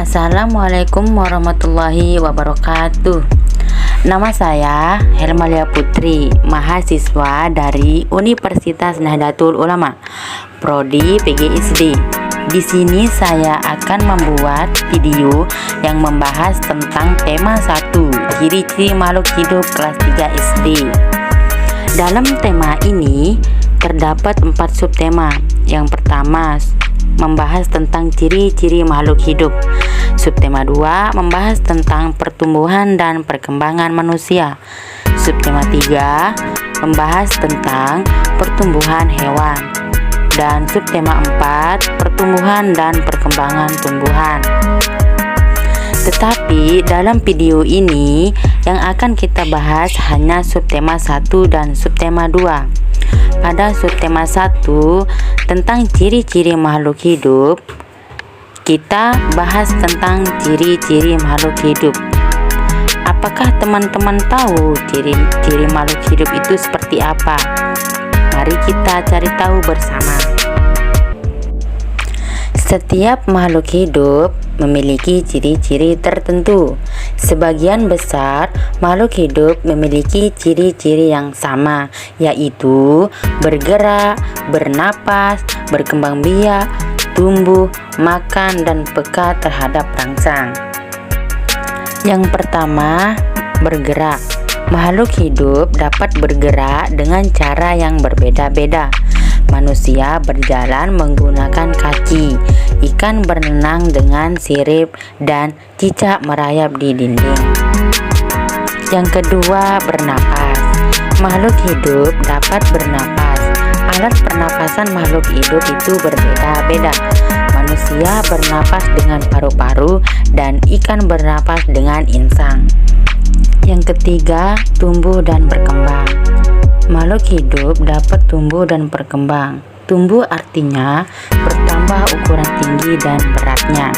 Assalamualaikum warahmatullahi wabarakatuh. Nama saya Hermalia Putri, mahasiswa dari Universitas Nahdlatul Ulama, Prodi PGSD. Di sini saya akan membuat video yang membahas tentang tema 1, ciri-ciri makhluk hidup kelas 3 SD. Dalam tema ini terdapat 4 subtema. Yang pertama, membahas tentang ciri-ciri makhluk hidup. Subtema 2 membahas tentang pertumbuhan dan perkembangan manusia. Subtema 3 membahas tentang pertumbuhan hewan. Dan subtema 4 pertumbuhan dan perkembangan tumbuhan. Tetapi dalam video ini yang akan kita bahas hanya subtema 1 dan subtema 2. Pada subtema 1 tentang ciri-ciri makhluk hidup, kita bahas tentang ciri-ciri makhluk hidup. Apakah teman-teman tahu ciri-ciri makhluk hidup itu seperti apa? Mari kita cari tahu bersama. Setiap makhluk hidup memiliki ciri-ciri tertentu. Sebagian besar makhluk hidup memiliki ciri-ciri yang sama, yaitu bergerak, bernapas, berkembang biak, tumbuh, makan, dan peka terhadap rangsang. Yang pertama, bergerak. Makhluk hidup dapat bergerak dengan cara yang berbeda-beda. Manusia berjalan menggunakan kaki, ikan berenang dengan sirip, dan cicak merayap di dinding. Yang kedua, bernapas. Makhluk hidup dapat bernapas. Alat pernapasan makhluk hidup itu berbeda-beda. Manusia bernapas dengan paru-paru dan ikan bernapas dengan insang. Yang ketiga, tumbuh dan berkembang. Makhluk hidup dapat tumbuh dan berkembang. Tumbuh artinya bertambah ukuran tinggi dan beratnya.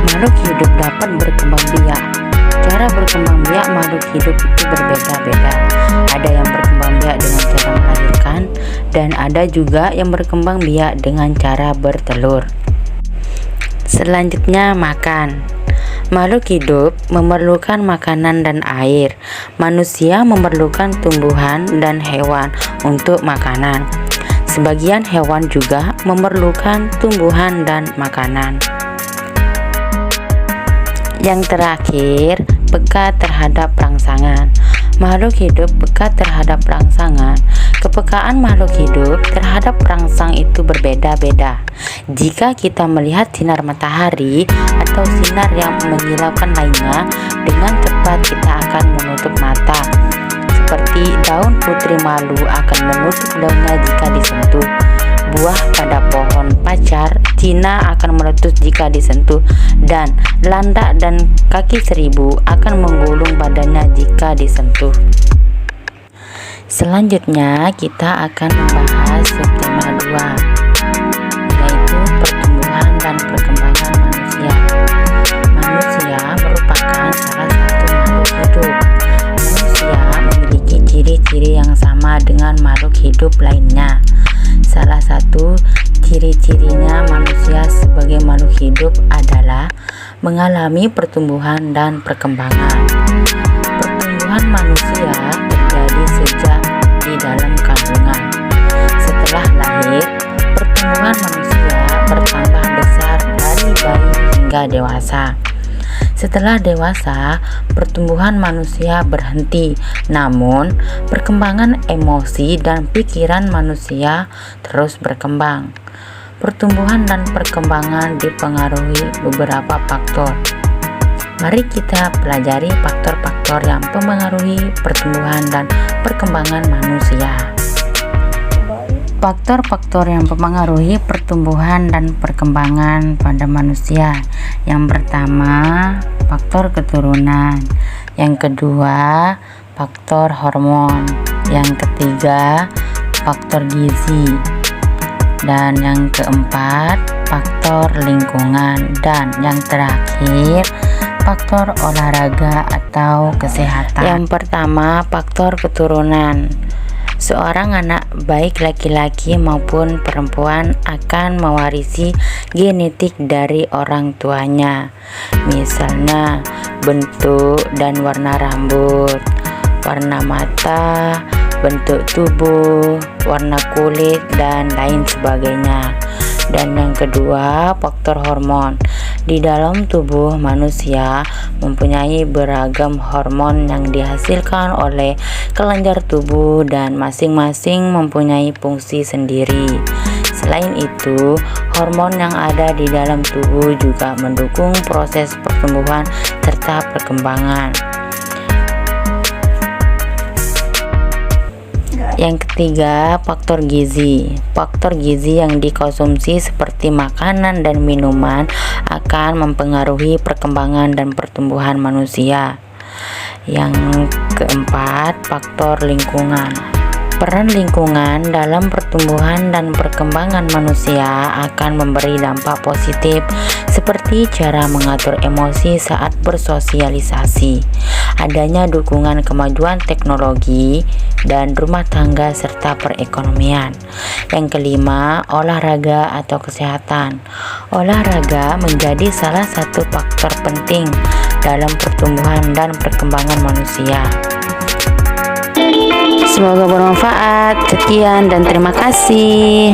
Makhluk hidup dapat berkembang biak. Cara berkembang biak makhluk hidup itu berbeda-beda. Ada yang berkembang biak dengan cara melahirkan, dan ada juga yang berkembang biak dengan cara bertelur. Selanjutnya, makan. Makhluk hidup memerlukan makanan dan air. Manusia memerlukan tumbuhan dan hewan untuk makanan. Sebagian hewan juga memerlukan tumbuhan dan makanan. Yang terakhir, peka terhadap rangsangan. Makhluk hidup peka terhadap rangsangan. Kepekaan makhluk hidup terhadap rangsang itu berbeda-beda. Jika kita melihat sinar matahari atau sinar yang menyilaukan lainnya, dengan cepat kita akan menutup mata. Seperti daun putri malu akan menutup daunnya jika disentuh. Buah pada pohon pacar Cina akan meletus jika disentuh, dan landak dan kaki seribu akan menggulung badannya jika disentuh. Selanjutnya kita akan membahas subtema 2, yaitu pertumbuhan dan perkembangan manusia. Manusia merupakan salah satu makhluk hidup. Manusia memiliki ciri-ciri yang sama dengan makhluk hidup lainnya. Salah satu ciri-cirinya manusia sebagai makhluk hidup adalah mengalami pertumbuhan dan perkembangan. Pertumbuhan manusia terjadi sejak di dalam kandungan. Setelah lahir, pertumbuhan manusia bertambah besar dari bayi hingga dewasa. Setelah dewasa, pertumbuhan manusia berhenti, namun perkembangan emosi dan pikiran manusia terus berkembang. Pertumbuhan dan perkembangan dipengaruhi beberapa faktor. Mari kita pelajari faktor-faktor yang mempengaruhi pertumbuhan dan perkembangan manusia. Faktor-faktor yang mempengaruhi pertumbuhan dan perkembangan pada manusia. Yang pertama, faktor keturunan. Yang kedua, faktor hormon. Yang ketiga, faktor gizi. Dan yang keempat, faktor lingkungan. Dan yang terakhir, faktor olahraga atau kesehatan. Yang pertama, faktor keturunan. Seorang anak baik laki-laki maupun perempuan akan mewarisi genetik dari orang tuanya. Misalnya bentuk dan warna rambut, warna mata, bentuk tubuh, warna kulit, dan lain sebagainya. Dan yang kedua, faktor hormon. Di dalam tubuh manusia mempunyai beragam hormon yang dihasilkan oleh kelenjar tubuh dan masing-masing mempunyai fungsi sendiri. Selain itu, hormon yang ada di dalam tubuh juga mendukung proses pertumbuhan serta perkembangan. Yang ketiga, faktor gizi. Faktor gizi yang dikonsumsi seperti makanan dan minuman akan mempengaruhi perkembangan dan pertumbuhan manusia. Yang keempat, faktor lingkungan. Peran lingkungan dalam pertumbuhan dan perkembangan manusia akan memberi dampak positif seperti cara mengatur emosi saat bersosialisasi, adanya dukungan kemajuan teknologi dan rumah tangga serta perekonomian. Yang kelima, olahraga atau kesehatan. Olahraga menjadi salah satu faktor penting dalam pertumbuhan dan perkembangan manusia. Semoga bermanfaat. Sekian dan terima kasih.